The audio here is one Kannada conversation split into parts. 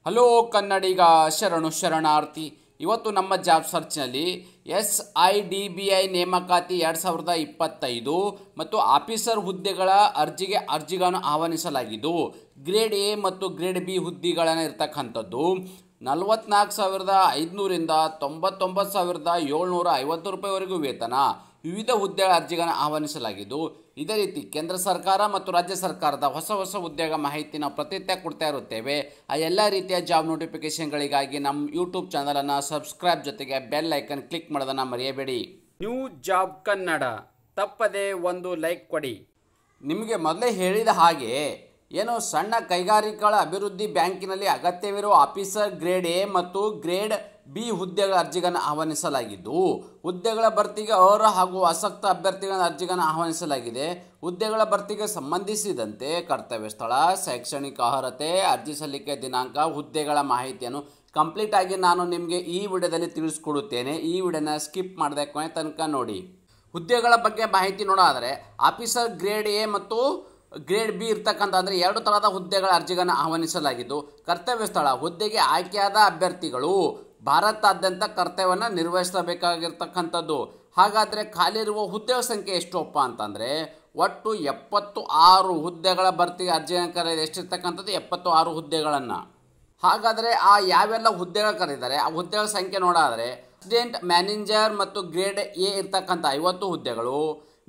ಹಲೋ ಕನ್ನಡಿಗ ಶರಣು ಶರಣಾರ್ಥಿ. ಇವತ್ತು ನಮ್ಮ ಜಾಬ್ ಸರ್ಚ್ನಲ್ಲಿ SIDBI ನೇಮಕಾತಿ 2025 ಮತ್ತು ಆಫೀಸರ್ ಹುದ್ದೆಗಳ ಅರ್ಜಿಗಳನ್ನು ಆಹ್ವಾನಿಸಲಾಗಿದ್ದು ಗ್ರೇಡ್ ಎ ಮತ್ತು ಗ್ರೇಡ್ ಬಿ ಹುದ್ದೆಗಳನ್ನು ಇರ್ತಕ್ಕಂಥದ್ದು 44,500ರಿಂದ 99,750 ರೂಪಾಯಿವರೆಗೂ ವೇತನ. ವಿವಿಧ ಹುದ್ದೆಗಳ ಅರ್ಜಿಗಳನ್ನು ಆಹ್ವಾನಿಸಲಾಗಿದ್ದು ಇದೇ ರೀತಿ ಕೇಂದ್ರ ಸರ್ಕಾರ ಮತ್ತು ರಾಜ್ಯ ಸರ್ಕಾರದ ಹೊಸ ಹುದ್ದೆಗಳ ಮಾಹಿತಿ ನಾವು ಪ್ರತಿನಿತ್ಯ ಕೊಡ್ತಾ ಇರುತ್ತೇವೆ. ಆ ಎಲ್ಲ ರೀತಿಯ ಜಾಬ್ ನೋಟಿಫಿಕೇಶನ್ಗಳಿಗಾಗಿ ನಮ್ಮ ಯೂಟ್ಯೂಬ್ ಚಾನಲನ್ನು ಸಬ್ಸ್ಕ್ರೈಬ್ ಜೊತೆಗೆ ಬೆಲ್ ಐಕನ್ ಕ್ಲಿಕ್ ಮಾಡೋದನ್ನು ಮರೆಯಬೇಡಿ. ನ್ಯೂ ಜಾಬ್ ಕನ್ನಡ ತಪ್ಪದೆ ಒಂದು ಲೈಕ್ ಕೊಡಿ. ನಿಮಗೆ ಮೊದಲೇ ಹೇಳಿದ ಹಾಗೆ ಏನು ಸಣ್ಣ ಕೈಗಾರಿಕೆಗಳ ಅಭಿವೃದ್ಧಿ ಬ್ಯಾಂಕಿನಲ್ಲಿ ಅಗತ್ಯವಿರುವ ಆಫೀಸರ್ ಗ್ರೇಡ್ ಎ ಮತ್ತು ಗ್ರೇಡ್ ಬಿ ಹುದ್ದೆಗಳ ಅರ್ಜಿಗಳನ್ನು ಆಹ್ವಾನಿಸಲಾಗಿದ್ದು ಹುದ್ದೆಗಳ ಭರ್ತಿಗೆ ಅರ್ಹ ಹಾಗೂ ಆಸಕ್ತ ಅಭ್ಯರ್ಥಿಗಳ ಅರ್ಜಿಗಳನ್ನು ಆಹ್ವಾನಿಸಲಾಗಿದೆ. ಹುದ್ದೆಗಳ ಭರ್ತಿಗೆ ಸಂಬಂಧಿಸಿದಂತೆ ಕರ್ತವ್ಯ ಸ್ಥಳ, ಶೈಕ್ಷಣಿಕ ಅರ್ಹತೆ, ಅರ್ಜಿ ಸಲ್ಲಿಕೆ ದಿನಾಂಕ, ಹುದ್ದೆಗಳ ಮಾಹಿತಿಯನ್ನು ಕಂಪ್ಲೀಟ್ ಆಗಿ ನಾನು ನಿಮಗೆ ಈ ವಿಡಿಯೋದಲ್ಲಿ ತಿಳಿಸ್ಕೊಡುತ್ತೇನೆ. ಈ ವಿಡಿಯೋನ ಸ್ಕಿಪ್ ಮಾಡದೆ ಕೊನೆ ತನಕ ನೋಡಿ. ಹುದ್ದೆಗಳ ಬಗ್ಗೆ ಮಾಹಿತಿ ನೋಡೋದಾದರೆ ಆಫೀಸರ್ ಗ್ರೇಡ್ ಎ ಮತ್ತು ಗ್ರೇಡ್ ಬಿ ಇರ್ತಕ್ಕಂಥ ಅಂದರೆ 2 ಥರದ ಹುದ್ದೆಗಳ ಅರ್ಜಿಗಳನ್ನು ಆಹ್ವಾನಿಸಲಾಗಿದ್ದು ಕರ್ತವ್ಯ ಸ್ಥಳ ಹುದ್ದೆಗೆ ಆಯ್ಕೆಯಾದ ಅಭ್ಯರ್ಥಿಗಳು ಭಾರತಾದ್ಯಂತ ಕರ್ತವ್ಯವನ್ನು ನಿರ್ವಹಿಸಬೇಕಾಗಿರ್ತಕ್ಕಂಥದ್ದು. ಹಾಗಾದರೆ ಖಾಲಿ ಇರುವ ಹುದ್ದೆಗಳ ಸಂಖ್ಯೆ ಎಷ್ಟಪ್ಪ ಅಂತಂದರೆ ಒಟ್ಟು 76 ಹುದ್ದೆಗಳ ಭರ್ತಿಗೆ ಅರ್ಜಿಯನ್ನು ಕರೆದಿದೆ. ಎಷ್ಟಿರ್ತಕ್ಕಂಥದ್ದು 76 ಹುದ್ದೆಗಳನ್ನು. ಹಾಗಾದರೆ ಆ ಯಾವೆಲ್ಲ ಹುದ್ದೆಗಳು ಕರೆದಿದ್ದಾರೆ ಆ ಹುದ್ದೆಗಳ ಸಂಖ್ಯೆ ನೋಡೋದಾದರೆ ಅಸಿಸ್ಟೆಂಟ್ ಮ್ಯಾನೇಜರ್ ಮತ್ತು ಗ್ರೇಡ್ ಎ ಇರ್ತಕ್ಕಂಥ 50 ಹುದ್ದೆಗಳು,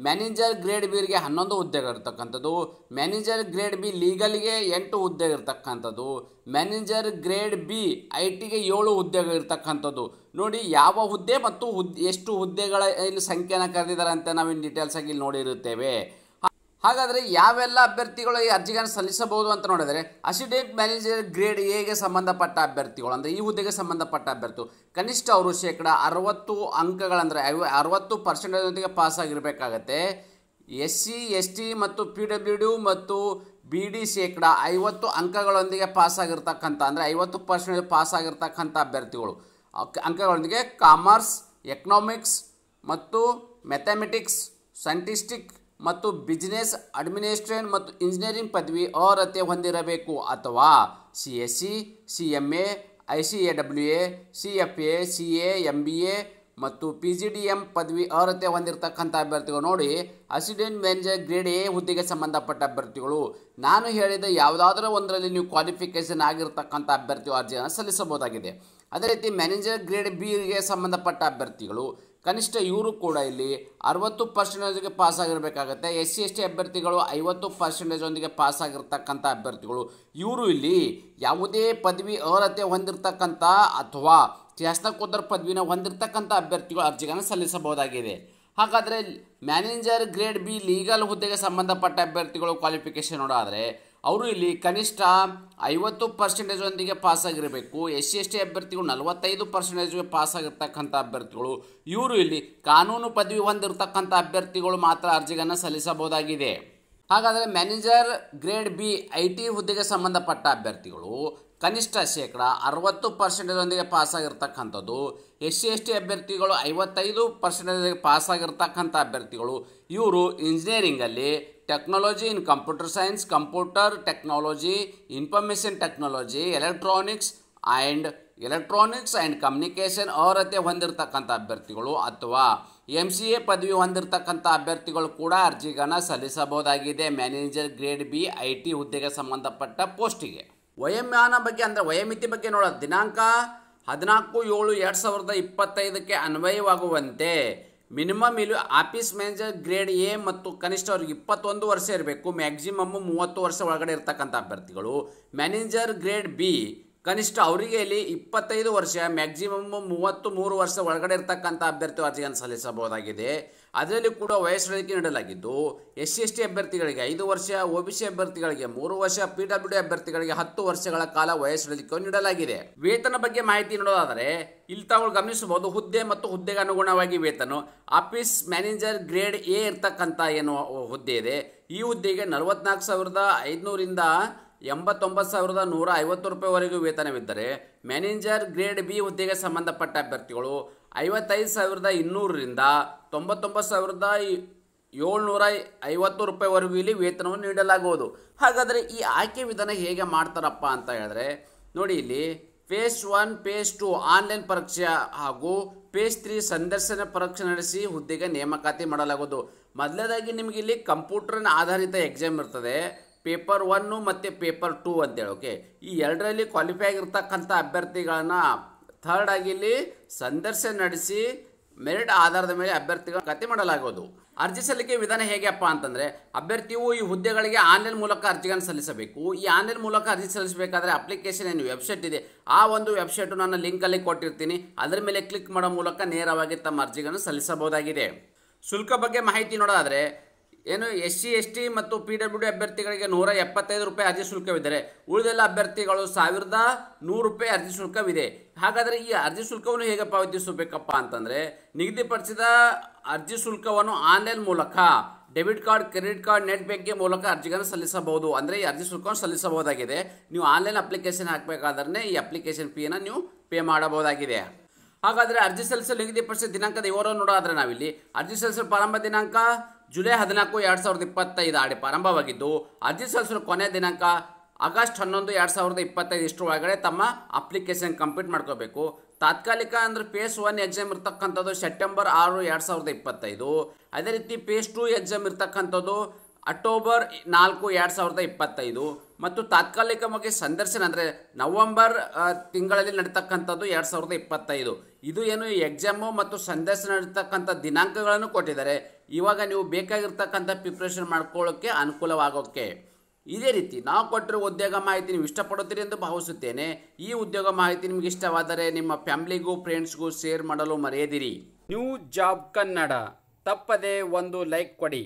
ಮ್ಯಾನೇಜರ್ ಗ್ರೇಡ್ ಬಿಗೆ 11 ಹುದ್ದೆಗಳಿರ್ತಕ್ಕಂಥದ್ದು, ಮ್ಯಾನೇಜರ್ ಗ್ರೇಡ್ ಬಿ ಲೀಗಲ್ಗೆ 8 ಹುದ್ದೆಗಳಿರ್ತಕ್ಕಂಥದ್ದು, ಮ್ಯಾನೇಜರ್ ಗ್ರೇಡ್ ಬಿ IT ಗೆ 7 ಹುದ್ದೆಗಳಿರ್ತಕ್ಕಂಥದ್ದು. ನೋಡಿ ಯಾವ ಹುದ್ದೆ ಮತ್ತು ಎಷ್ಟು ಹುದ್ದೆಗಳ ಇಲ್ಲಿ ಸಂಖ್ಯೆಯನ್ನು ಕರೆದಿದ್ದಾರೆ ಅಂತ ನಾವಿನ್ನು ಡೀಟೇಲ್ಸ್ ಆಗಿ ಇಲ್ಲಿ ನೋಡಿರುತ್ತೇವೆ. ಹಾಗಾದರೆ ಯಾವೆಲ್ಲ ಅಭ್ಯರ್ಥಿಗಳು ಈ ಅರ್ಜಿಗಳನ್ನು ಸಲ್ಲಿಸಬಹುದು ಅಂತ ನೋಡಿದರೆ ಅಸಿಸ್ಟೆಂಟ್ ಮ್ಯಾನೇಜರ್ ಗ್ರೇಡ್ ಎಗೆ ಸಂಬಂಧಪಟ್ಟ ಅಭ್ಯರ್ಥಿಗಳು ಅಂದರೆ ಈ ಹುದ್ದೆಗೆ ಸಂಬಂಧಪಟ್ಟ ಅಭ್ಯರ್ಥಿ ಕನಿಷ್ಠ ಅವರು 60 ಅಂಕಗಳಂದರೆ 60% ಪಾಸ್ ಆಗಿರಬೇಕಾಗತ್ತೆ. SC ST ಮತ್ತು PWD ಮತ್ತು BD 50 ಅಂಕಗಳೊಂದಿಗೆ ಪಾಸ್ ಆಗಿರ್ತಕ್ಕಂಥ ಅಂದರೆ 50% ಪಾಸ್ ಆಗಿರ್ತಕ್ಕಂಥ ಅಭ್ಯರ್ಥಿಗಳು ಅಂಕಗಳೊಂದಿಗೆ ಕಾಮರ್ಸ್, ಎಕನಾಮಿಕ್ಸ್ ಮತ್ತು ಮ್ಯಾಥಮೆಟಿಕ್ಸ್, ಸೈಂಟಿಸ್ಟಿಕ್ ಮತ್ತು ಬಿಸ್ನೆಸ್ ಅಡ್ಮಿನಿಸ್ಟ್ರೇಷನ್ ಮತ್ತು ಇಂಜಿನಿಯರಿಂಗ್ ಪದವಿ ಅರ್ಹತೆ ಹೊಂದಿರಬೇಕು ಅಥವಾ CSC, CMA, ICAWA, CFA, CA, MBA ಮತ್ತು PGDM ಪದವಿ ಅರ್ಹತೆ ಹೊಂದಿರತಕ್ಕಂಥ ಅಭ್ಯರ್ಥಿಗಳು. ನೋಡಿ ಅಸಿಸ್ಟೆಂಟ್ ಮ್ಯಾನೇಜರ್ ಗ್ರೇಡ್ ಎ ಹುದ್ದೆಗೆ ಸಂಬಂಧಪಟ್ಟ ಅಭ್ಯರ್ಥಿಗಳು ನಾನು ಹೇಳಿದ ಯಾವುದಾದ್ರೂ ಒಂದರಲ್ಲಿ ನೀವು ಕ್ವಾಲಿಫಿಕೇಷನ್ ಆಗಿರ್ತಕ್ಕಂಥ ಅಭ್ಯರ್ಥಿಗಳು ಅರ್ಜಿಯನ್ನು ಸಲ್ಲಿಸಬಹುದಾಗಿದೆ. ಅದೇ ರೀತಿ ಮ್ಯಾನೇಜರ್ ಗ್ರೇಡ್ ಬಿಗೆ ಸಂಬಂಧಪಟ್ಟ ಅಭ್ಯರ್ಥಿಗಳು ಕನಿಷ್ಠ ಇವರು ಕೂಡ ಇಲ್ಲಿ 60% ಪಾಸ್ ಆಗಿರಬೇಕಾಗತ್ತೆ. SC ST ಅಭ್ಯರ್ಥಿಗಳು 50% ಪಾಸ್ ಆಗಿರ್ತಕ್ಕಂಥ ಅಭ್ಯರ್ಥಿಗಳು ಇವರು ಇಲ್ಲಿ ಯಾವುದೇ ಪದವಿ ಅರ್ಹತೆ ಹೊಂದಿರತಕ್ಕಂಥ ಅಥವಾ ಸ್ನಾತಕೋತ್ತರ ಪದವಿನ ಹೊಂದಿರತಕ್ಕಂಥ ಅಭ್ಯರ್ಥಿಗಳು ಅರ್ಜಿಗಳನ್ನು ಸಲ್ಲಿಸಬಹುದಾಗಿದೆ. ಹಾಗಾದರೆ ಮ್ಯಾನೇಜರ್ ಗ್ರೇಡ್ ಬಿ ಲೀಗಲ್ ಹುದ್ದೆಗೆ ಸಂಬಂಧಪಟ್ಟ ಅಭ್ಯರ್ಥಿಗಳು ಕ್ವಾಲಿಫಿಕೇಷನ್ ನೋಡೋದಾದರೆ ಅವರು ಇಲ್ಲಿ ಕನಿಷ್ಠ 50% ಪಾಸ್ ಆಗಿರಬೇಕು. SC ST ಅಭ್ಯರ್ಥಿಗಳು 45% ಪಾಸ್ ಆಗಿರ್ತಕ್ಕಂಥ ಅಭ್ಯರ್ಥಿಗಳು ಇವರು ಇಲ್ಲಿ ಕಾನೂನು ಪದವಿ ಹೊಂದಿರತಕ್ಕಂಥ ಅಭ್ಯರ್ಥಿಗಳು ಮಾತ್ರ ಅರ್ಜಿಗಳನ್ನು ಸಲ್ಲಿಸಬಹುದಾಗಿದೆ. ಹಾಗಾದರೆ ಮ್ಯಾನೇಜರ್ ಗ್ರೇಡ್ ಬಿ IT ಹುದ್ದೆಗೆ ಸಂಬಂಧಪಟ್ಟ ಅಭ್ಯರ್ಥಿಗಳು ಕನಿಷ್ಠ 60% ಪಾಸ್ ಆಗಿರ್ತಕ್ಕಂಥದ್ದು. SC ST ಅಭ್ಯರ್ಥಿಗಳು 55% ಪಾಸ್ ಆಗಿರ್ತಕ್ಕಂಥ ಅಭ್ಯರ್ಥಿಗಳು ಇವರು ಇಂಜಿನಿಯರಿಂಗಲ್ಲಿ technology in computer science, computer technology, information technology, electronics and communication ಅರ್ಹತೆ ಹೊಂದಿರತಕ್ಕಂಥ ಅಭ್ಯರ್ಥಿಗಳು ಅಥವಾ MCA ಪದವಿ ಹೊಂದಿರತಕ್ಕಂಥ ಅಭ್ಯರ್ಥಿಗಳು ಕೂಡ ಅರ್ಜಿಗಳನ್ನು ಸಲ್ಲಿಸಬಹುದಾಗಿದೆ ಮ್ಯಾನೇಜರ್ ಗ್ರೇಡ್ ಬಿ IT ಹುದ್ದೆಗೆ ಸಂಬಂಧಪಟ್ಟ ಪೋಸ್ಟಿಗೆ. ವಯೋಮಾನ ಬಗ್ಗೆ ಅಂದರೆ ವಯೋಮಿತಿ ಬಗ್ಗೆ ನೋಡೋದು ದಿನಾಂಕ 14/7/2025 ಅನ್ವಯವಾಗುವಂತೆ ಮಿನಿಮಮ್ ಇಲ್ಲಿ ಆಫೀಸ್ ಮ್ಯಾನೇಜರ್ ಗ್ರೇಡ್ ಎ ಮತ್ತು ಕನಿಷ್ಠ ಅವ್ರಿಗೆ 21 ವರ್ಷ ಇರಬೇಕು. ಮ್ಯಾಕ್ಸಿಮಮ್ 30 ವರ್ಷ ಒಳಗಡೆ ಇರ್ತಕ್ಕಂಥ ಅಭ್ಯರ್ಥಿಗಳು. ಮ್ಯಾನೇಜರ್ ಗ್ರೇಡ್ ಬಿ ಕನಿಷ್ಠ ಅವರಿಗೆ ಇಲ್ಲಿ 25 ವರ್ಷ, ಮ್ಯಾಕ್ಸಿಮಮ್ 33 ವರ್ಷ ಒಳಗಡೆ ಇರ್ತಕ್ಕಂಥ ಅಭ್ಯರ್ಥಿ ಅರ್ಜಿಯನ್ನು ಸಲ್ಲಿಸಬಹುದಾಗಿದೆ. ಅದರಲ್ಲಿ ಕೂಡ ವಯಸ್ಸಳಿಕೆ ನೀಡಲಾಗಿದ್ದು SC ST ಅಭ್ಯರ್ಥಿಗಳಿಗೆ 5 ವರ್ಷ, OBC ಅಭ್ಯರ್ಥಿಗಳಿಗೆ 3 ವರ್ಷ, PWD ಅಭ್ಯರ್ಥಿಗಳಿಗೆ 10 ವರ್ಷಗಳ ಕಾಲ ವಯಸ್ಸಳಿಕೆಯನ್ನು ನೀಡಲಾಗಿದೆ. ವೇತನ ಬಗ್ಗೆ ಮಾಹಿತಿ ನೋಡೋದಾದರೆ ಇಲ್ಲಿ ತಾವು ಗಮನಿಸಬಹುದು ಹುದ್ದೆ ಮತ್ತು ಹುದ್ದೆಗೆ ಅನುಗುಣವಾಗಿ ವೇತನ. ಆಫೀಸ್ ಮ್ಯಾನೇಜರ್ ಗ್ರೇಡ್ ಎ ಇರ್ತಕ್ಕಂಥ ಏನು ಹುದ್ದೆ ಇದೆ ಈ ಹುದ್ದೆಗೆ 44,500ರಿಂದ 89,150 ರೂಪಾಯಿವರೆಗೂ ವೇತನವಿದ್ದರೆ ಮ್ಯಾನೇಜರ್ ಗ್ರೇಡ್ ಬಿ ಹುದ್ದೆಗೆ ಸಂಬಂಧಪಟ್ಟ ಅಭ್ಯರ್ಥಿಗಳು 55,200ರಿಂದ 99,750 ರೂಪಾಯಿವರೆಗೂ ಇಲ್ಲಿ ವೇತನವನ್ನು ನೀಡಲಾಗುವುದು. ಹಾಗಾದರೆ ಈ ಆಯ್ಕೆ ವಿಧಾನ ಹೇಗೆ ಮಾಡ್ತಾರಪ್ಪ ಅಂತ ಹೇಳಿದ್ರೆ ನೋಡಿ ಇಲ್ಲಿ ಫೇಸ್ 1 ಫೇಸ್ 2 ಆನ್ಲೈನ್ ಪರೀಕ್ಷೆ ಹಾಗೂ ಫೇಸ್ 3 ಸಂದರ್ಶನ ಪರೀಕ್ಷೆ ನಡೆಸಿ ಹುದ್ದೆಗೆ ನೇಮಕಾತಿ ಮಾಡಲಾಗುವುದು. ಮೊದಲನೇದಾಗಿ ನಿಮಗೆ ಇಲ್ಲಿ ಕಂಪ್ಯೂಟರ್ನ ಆಧಾರಿತ ಎಕ್ಸಾಮ್ ಇರ್ತದೆ, ಪೇಪರ್ 1 ಮತ್ತು ಪೇಪರ್ 2 ಅಂತೇಳಿ. ಓಕೆ, ಈ ಎರಡರಲ್ಲಿ ಕ್ವಾಲಿಫೈ ಆಗಿರ್ತಕ್ಕಂಥ ಅಭ್ಯರ್ಥಿಗಳನ್ನು ಥರ್ಡ್ ಆಗಿ ಇಲ್ಲಿ ಸಂದರ್ಶನ ನಡೆಸಿ ಮೆರಿಟ್ ಆಧಾರದ ಮೇಲೆ ಅಭ್ಯರ್ಥಿಗಳ ಕತೆ ಮಾಡಲಾಗುವುದು. ಅರ್ಜಿ ಸಲ್ಲಿಕೆ ವಿಧಾನ ಹೇಗೆಪ್ಪ ಅಂತಂದರೆ, ಅಭ್ಯರ್ಥಿಯು ಈ ಹುದ್ದೆಗಳಿಗೆ ಆನ್ಲೈನ್ ಮೂಲಕ ಅರ್ಜಿಗಳನ್ನು ಸಲ್ಲಿಸಬೇಕು. ಈ ಆನ್ಲೈನ್ ಮೂಲಕ ಅರ್ಜಿ ಸಲ್ಲಿಸಬೇಕಾದ್ರೆ ಅಪ್ಲಿಕೇಶನ್ ಏನು ವೆಬ್ಸೈಟ್ ಇದೆ, ಆ ಒಂದು ವೆಬ್ಸೈಟು ನಾನು ಲಿಂಕಲ್ಲಿ ಕೊಟ್ಟಿರ್ತೀನಿ, ಅದರ ಮೇಲೆ ಕ್ಲಿಕ್ ಮಾಡೋ ಮೂಲಕ ನೇರವಾಗಿ ತಮ್ಮ ಅರ್ಜಿಗಳನ್ನು ಸಲ್ಲಿಸಬಹುದಾಗಿದೆ. ಶುಲ್ಕ ಬಗ್ಗೆ ಮಾಹಿತಿ ನೋಡೋದಾದರೆ ಏನು SC ST ಮತ್ತು PWD ಅಭ್ಯರ್ಥಿಗಳಿಗೆ 175 ರೂಪಾಯಿ ಅರ್ಜಿ ಶುಲ್ಕವಿದ್ದರೆ, ಉಳಿದೆಲ್ಲ ಅಭ್ಯರ್ಥಿಗಳು 1100 ರೂಪಾಯಿ ಅರ್ಜಿ ಶುಲ್ಕವಿದೆ. ಹಾಗಾದರೆ ಈ ಅರ್ಜಿ ಶುಲ್ಕವನ್ನು ಹೇಗೆ ಪಾವತಿಸಬೇಕಪ್ಪ ಅಂತಂದರೆ, ನಿಗದಿಪಡಿಸಿದ ಅರ್ಜಿ ಶುಲ್ಕವನ್ನು ಆನ್ಲೈನ್ ಮೂಲಕ debit card, credit card, net banking ಮೂಲಕ ಅರ್ಜಿಗಳನ್ನು ಸಲ್ಲಿಸಬಹುದು. ಅಂದರೆ ಈ ಅರ್ಜಿ ಶುಲ್ಕವನ್ನು ಸಲ್ಲಿಸಬಹುದಾಗಿದೆ. ನೀವು ಆನ್ಲೈನ್ ಅಪ್ಲಿಕೇಶನ್ ಹಾಕಬೇಕಾದ್ರೆ ಈ ಅಪ್ಲಿಕೇಶನ್ ಫೀಯನ್ನು ನೀವು ಪೇ ಮಾಡಬಹುದಾಗಿದೆ. ಹಾಗಾದರೆ ಅರ್ಜಿ ಸಲ್ಲಿಸಲು ನಿಗದಿಪಡಿಸಿದ ದಿನಾಂಕದ ವಿವರವನ್ನು ನೋಡೋದಾದರೆ ನಾವಿಲ್ಲಿ ಅರ್ಜಿ ಸಲ್ಲಿಸಲು ಪ್ರಾರಂಭ ದಿನಾಂಕ ಜುಲೈ 14, 2025 ಪ್ರಾರಂಭವಾಗಿದ್ದು, ಅರ್ಜಿ ಸಲ್ಲಿಸಲು ಕೊನೆಯ ದಿನಾಂಕ ಆಗಸ್ಟ್ 11, 2025 ಇಷ್ಟರ ಒಳಗಡೆ ತಮ್ಮ ಅಪ್ಲಿಕೇಶನ್ ಕಂಪ್ಲೀಟ್ ಮಾಡ್ಕೋಬೇಕು. ತಾತ್ಕಾಲಿಕ ಅಂದರೆ ಫೇಸ್ 1 ಎಕ್ಸಾಮ್ ಇರ್ತಕ್ಕಂಥದ್ದು ಸೆಪ್ಟೆಂಬರ್ 6, 2025. ಅದೇ ರೀತಿ ಫೇಸ್ 2 ಎಕ್ಸಾಮ್ ಇರ್ತಕ್ಕಂಥದ್ದು ಅಕ್ಟೋಬರ್ 4, 2025 ಮತ್ತು ತಾತ್ಕಾಲಿಕವಾಗಿ ಸಂದರ್ಶನ ಅಂದರೆ ನವೆಂಬರ್ ತಿಂಗಳಲ್ಲಿ ನಡೀತಕ್ಕಂಥದ್ದು 2025. ಇದು ಏನು ಎಕ್ಸಾಮು ಮತ್ತು ಸಂದರ್ಶನ ನಡೀತಕ್ಕಂಥ ದಿನಾಂಕಗಳನ್ನು ಕೊಟ್ಟಿದ್ದಾರೆ. ಇವಾಗ ನೀವು ಬೇಕಾಗಿರ್ತಕ್ಕಂಥ ಪ್ರಿಪ್ರೇಷನ್ ಮಾಡ್ಕೊಳ್ಳೋಕ್ಕೆ ಅನುಕೂಲವಾಗೋಕ್ಕೆ. ಇದೇ ರೀತಿ ನಾವು ಕೊಟ್ಟಿರೋ ಉದ್ಯೋಗ ಮಾಹಿತಿ ನೀವು ಇಷ್ಟಪಡುತ್ತೀರಿ ಎಂದು ಭಾವಿಸುತ್ತೇನೆ. ಈ ಉದ್ಯೋಗ ಮಾಹಿತಿ ನಿಮಗೆ ಇಷ್ಟವಾದರೆ ನಿಮ್ಮ ಫ್ಯಾಮಿಲಿಗೂ ಫ್ರೆಂಡ್ಸ್ಗೂ ಶೇರ್ ಮಾಡಲು ಮರೆಯದಿರಿ. ನ್ಯೂ ಜಾಬ್ ಕನ್ನಡ ತಪ್ಪದೆ ಒಂದು ಲೈಕ್ ಕೊಡಿ.